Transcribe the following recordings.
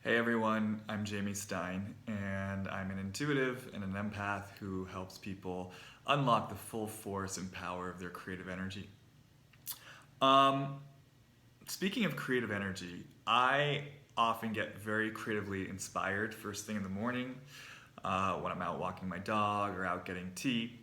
Hey everyone, I'm Jamie Stein, and I'm an intuitive and an empath who helps people unlock the full force and power of their creative energy. Um, Speaking of creative energy, I often get very creatively inspired first thing in the morning when I'm out walking my dog or out getting tea.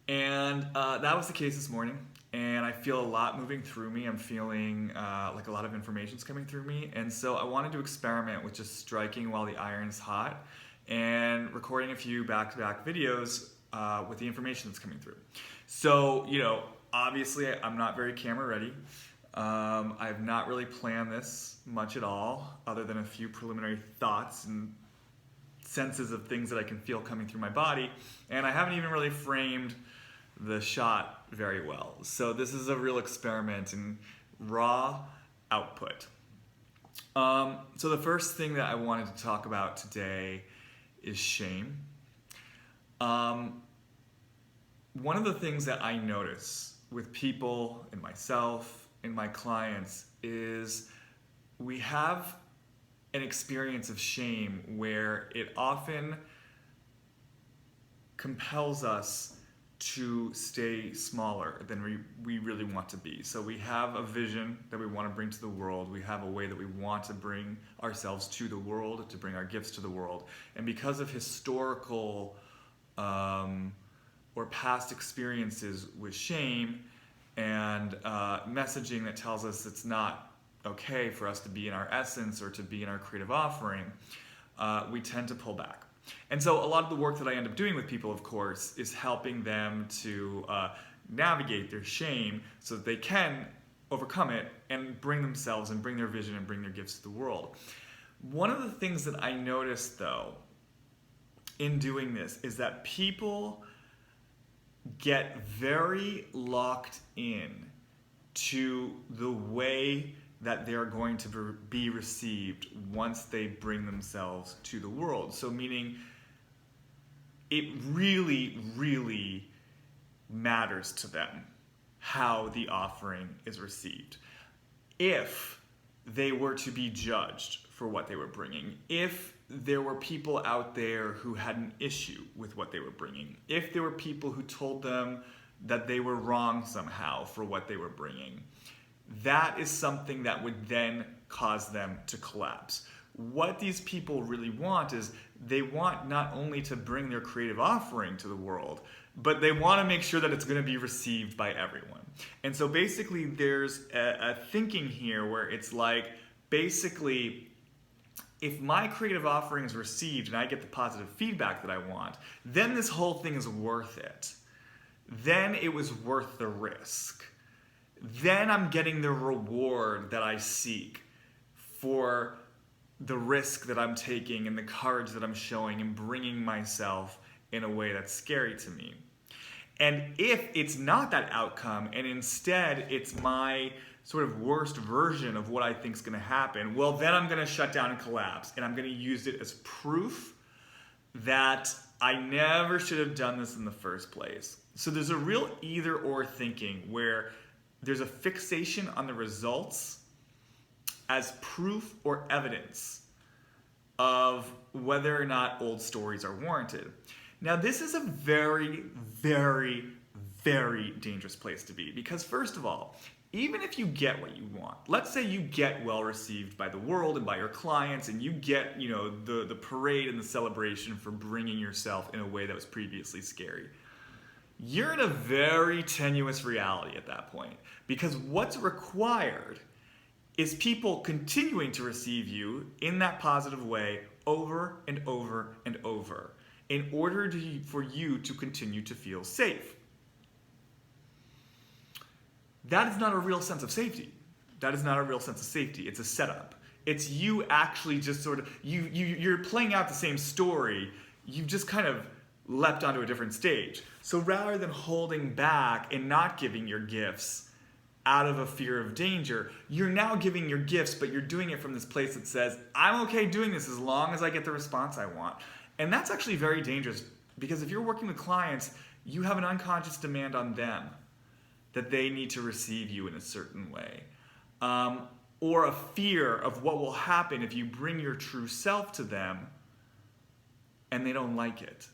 And that was the case this morning. And I feel a lot moving through me. I'm feeling like a lot of information's coming through me. And so I wanted to experiment with just striking while the iron's hot and recording a few back to back videos with the information that's coming through. So, obviously I'm not very camera ready. I've not really planned this much at all, other than a few preliminary thoughts and senses of things that I can feel coming through my body. And I haven't even really framed the shot very well. So this is a real experiment in raw output. So the first thing that I wanted to talk about today is shame. One of the things that I notice with people and myself and my clients is we have an experience of shame where it often compels us to stay smaller than we really want to be. So we have a vision that we want to bring to the world. We have a way that we want to bring ourselves to the world, to bring our gifts to the world. And because of historical or past experiences with shame and messaging that tells us it's not okay for us to be in our essence or to be in our creative offering, we tend to pull back. And so a lot of the work that I end up doing with people, of course, is helping them to navigate their shame so that they can overcome it and bring themselves and bring their vision and bring their gifts to the world. One of the things that I noticed, though, in doing this is that people get very locked in to the way that they're going to be received once they bring themselves to the world. So meaning it really, really matters to them how the offering is received. If they were to be judged for what they were bringing, if there were people out there who had an issue with what they were bringing, if there were people who told them that they were wrong somehow for what they were bringing, that is something that would then cause them to collapse. What these people really want is they want not only to bring their creative offering to the world, but they want to make sure that it's going to be received by everyone. And so basically there's a thinking here where it's like, basically, if my creative offering is received and I get the positive feedback that I want, then this whole thing is worth it. Then it was worth the risk. Then I'm getting the reward that I seek for the risk that I'm taking and the courage that I'm showing and bringing myself in a way that's scary to me. And if it's not that outcome and instead it's my sort of worst version of what I think is going to happen, well, then I'm going to shut down and collapse, and I'm going to use it as proof that I never should have done this in the first place. So there's a real either or thinking where there's a fixation on the results as proof or evidence of whether or not old stories are warranted. Now, this is a very, very, very dangerous place to be because, first of all, even if you get what you want, let's say you get well received by the world and by your clients and you get, the parade and the celebration for bringing yourself in a way that was previously scary. You're in a very tenuous reality at that point because what's required is people continuing to receive you in that positive way over and over and over in order for you to continue to feel safe. That is not a real sense of safety. That is not a real sense of safety. It's a setup. It's you actually just sort of, you're playing out the same story. You've just kind of leapt onto a different stage. So rather than holding back and not giving your gifts out of a fear of danger, you're now giving your gifts, but you're doing it from this place that says, I'm okay doing this as long as I get the response I want. And that's actually very dangerous because if you're working with clients, you have an unconscious demand on them that they need to receive you in a certain way. or a fear of what will happen if you bring your true self to them and they don't like it.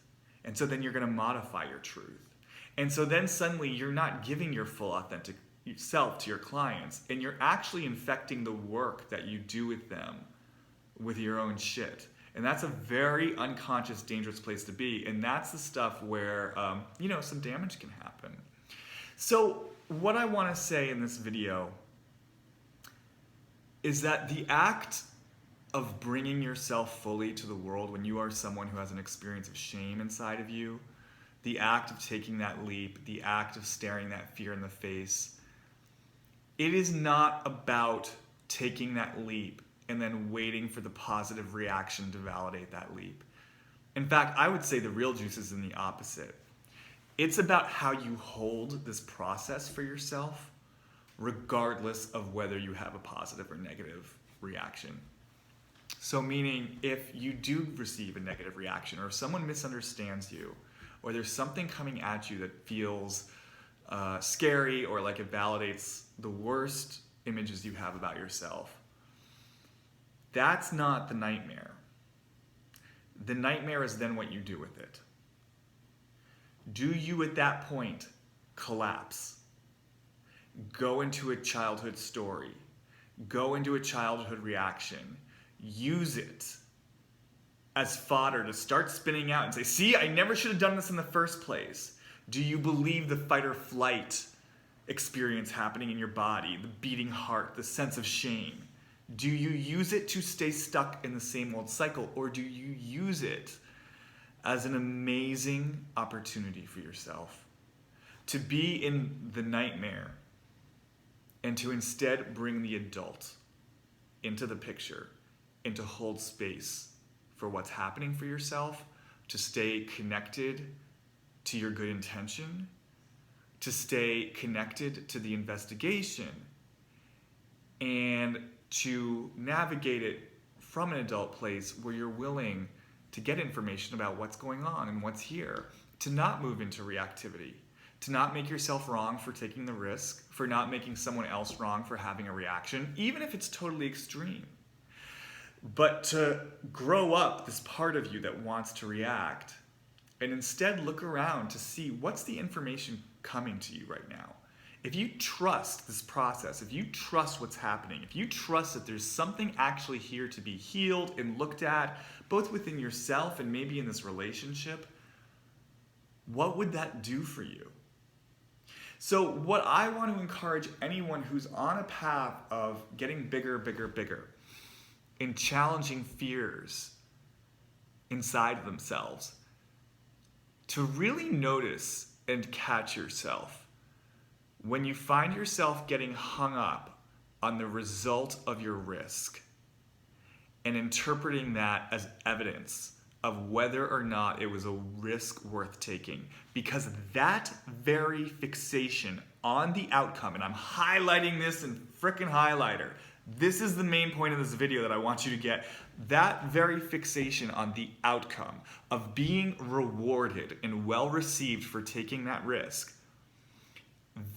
And so then you're going to modify your truth. And so then suddenly you're not giving your full authentic self to your clients, and you're actually infecting the work that you do with them with your own shit. And that's a very unconscious, dangerous place to be. And that's the stuff where, some damage can happen. So what I want to say in this video is that the act of bringing yourself fully to the world when you are someone who has an experience of shame inside of you, the act of taking that leap, the act of staring that fear in the face, it is not about taking that leap and then waiting for the positive reaction to validate that leap. In fact, I would say the real juice is in the opposite. It's about how you hold this process for yourself, regardless of whether you have a positive or negative reaction. So meaning, if you do receive a negative reaction, or if someone misunderstands you, or there's something coming at you that feels scary, or like it validates the worst images you have about yourself, that's not the nightmare. The nightmare is then what you do with it. Do you at that point collapse? Go into a childhood story. Go into a childhood reaction. Use it as fodder to start spinning out and say, see, I never should have done this in the first place. Do you believe the fight or flight experience happening in your body, the beating heart, the sense of shame? Do you use it to stay stuck in the same old cycle, or do you use it as an amazing opportunity for yourself to be in the nightmare and to instead bring the adult into the picture and to hold space for what's happening for yourself, to stay connected to your good intention, to stay connected to the investigation, and to navigate it from an adult place where you're willing to get information about what's going on and what's here, to not move into reactivity, to not make yourself wrong for taking the risk, for not making someone else wrong for having a reaction, even if it's totally extreme. But to grow up this part of you that wants to react and instead look around to see what's the information coming to you right now. If you trust this process, if you trust what's happening, if you trust that there's something actually here to be healed and looked at, both within yourself and maybe in this relationship, what would that do for you? So what I want to encourage anyone who's on a path of getting bigger, bigger, bigger, in challenging fears inside themselves, to really notice and catch yourself when you find yourself getting hung up on the result of your risk and interpreting that as evidence of whether or not it was a risk worth taking. Because that very fixation on the outcome, and I'm highlighting this in frickin' highlighter, this is the main point of this video that I want you to get. That very fixation on the outcome of being rewarded and well received for taking that risk,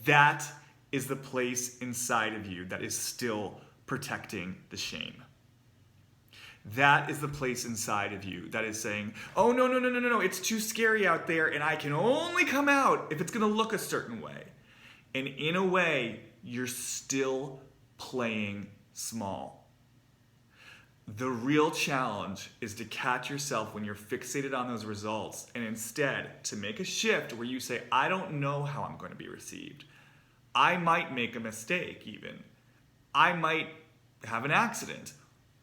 that is the place inside of you that is still protecting the shame. That is the place inside of you that is saying, oh, no, it's too scary out there, and I can only come out if it's going to look a certain way. And in a way, you're still playing small. The real challenge is to catch yourself when you're fixated on those results, and instead to make a shift where you say, I don't know how I'm going to be received. I might make a mistake even. I might have an accident.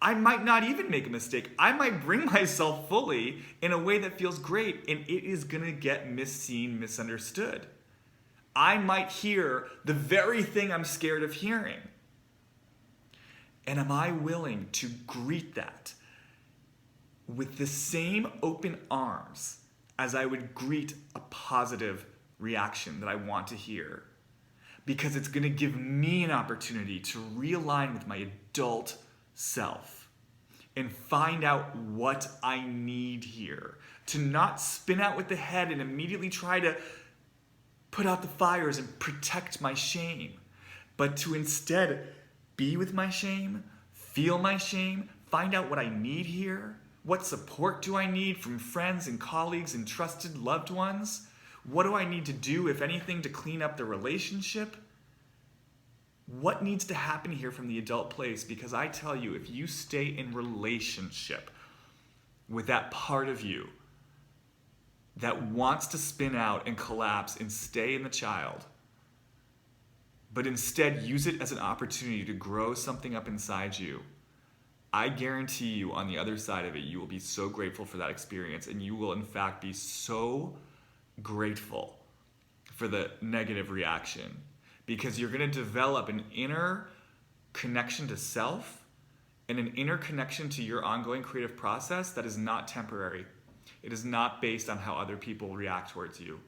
I might not even make a mistake. I might bring myself fully in a way that feels great, and it is going to get misseen, misunderstood. I might hear the very thing I'm scared of hearing. And am I willing to greet that with the same open arms as I would greet a positive reaction that I want to hear? Because it's going to give me an opportunity to realign with my adult self and find out what I need here. To not spin out with the head and immediately try to put out the fires and protect my shame, but to instead be with my shame, feel my shame, find out what I need here. What support do I need from friends and colleagues and trusted loved ones? What do I need to do, if anything, to clean up the relationship? What needs to happen here from the adult place? Because I tell you, if you stay in relationship with that part of you that wants to spin out and collapse and stay in the child, but instead use it as an opportunity to grow something up inside you, I guarantee you on the other side of it, you will be so grateful for that experience, and you will in fact be so grateful for the negative reaction, because you're going to develop an inner connection to self and an inner connection to your ongoing creative process that is not temporary. It is not based on how other people react towards you.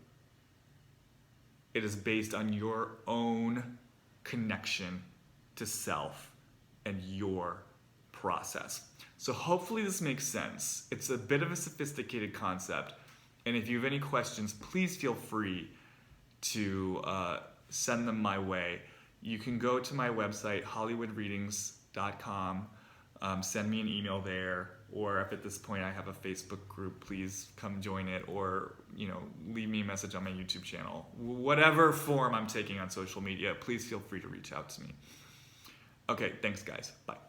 It is based on your own connection to self and your process. So hopefully this makes sense. It's a bit of a sophisticated concept, and if you have any questions, please feel free to send them my way. You can go to my website, hollywoodreadings.com, send me an email there, or if at this point I have a Facebook group, please come join it, or leave me a message on my YouTube channel. Whatever form I'm taking on social media, please feel free to reach out to me. Okay, thanks guys. Bye.